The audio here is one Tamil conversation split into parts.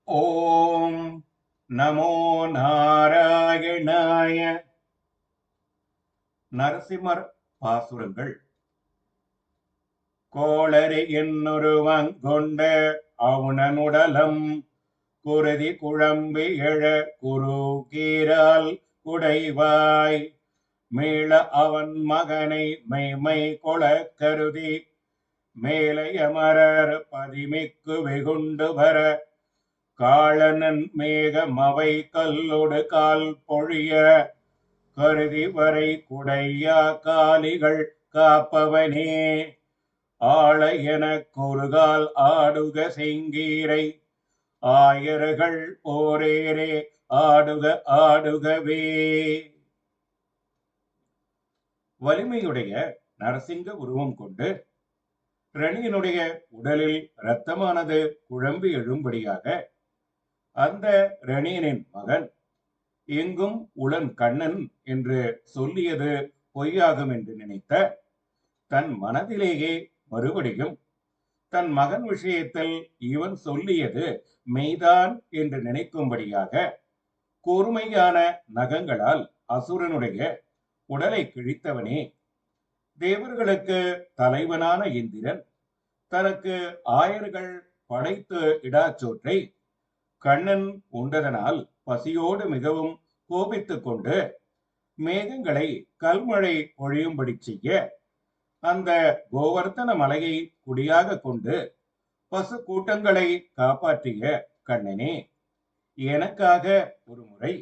ஓம் நமோ நாராயணாய. நரசிம்மர் பாசுரங்கள். கோளரி என்னொருவங்கொண்ட அவுணனுடலம் குருதி குழம்பி எழ குரு கீரால் குடைவாய் மீள அவன் மகனை மெய்மை கொள கருதி மேலையமரர் பதிமிக்கு வெகுண்டு வர காளனன் மேகமவை கல்லொடு கால் பொழிய கருதி வரை குடையா காலிகள் காப்பவனே ஆள எனக் கொருகால் ஆடுக செங்கீரை ஆயர்கள் போரேரே ஆடுக ஆடுகவே. வலிமையுடைய நரசிங்க உருவம் கொண்டு ரணியனுடைய உடலில் இரத்தமானது குழம்பி எழும்படியாக அந்த ரணியனின் மகன் எங்கும் உளன் கண்ணன் என்று சொல்லியது பொய்யாகும் என்று நினைத்த தன் மனதிலேயே மறுபடியும் தன் மகன் விஷயத்தில் இவன் சொல்லியது மெய்தான் என்று நினைக்கும்படியாக கூர்மையான நகங்களால் அசுரனுடைய உடலை கிழித்தவனே, தேவர்களுக்கு தலைவனான இந்திரன் தனக்கு ஆயர்கள் படைத்து இடாச்சோற்றை கண்ணன் உண்டதனால் பசியோடு மிகவும் கோபித்துக் கொண்டு மேகங்களை கல்மழை பொழியும்படி செய்ய அந்த கோவர்த்தன மலையை குடியாக கொண்டு பசு கூட்டங்களை காப்பாற்றிய கண்ணனே, எனக்காக ஒரு முறை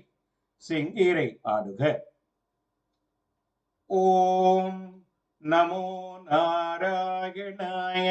செங்கீரை ஆடுக. ஓம் நமோ நாராயணாய.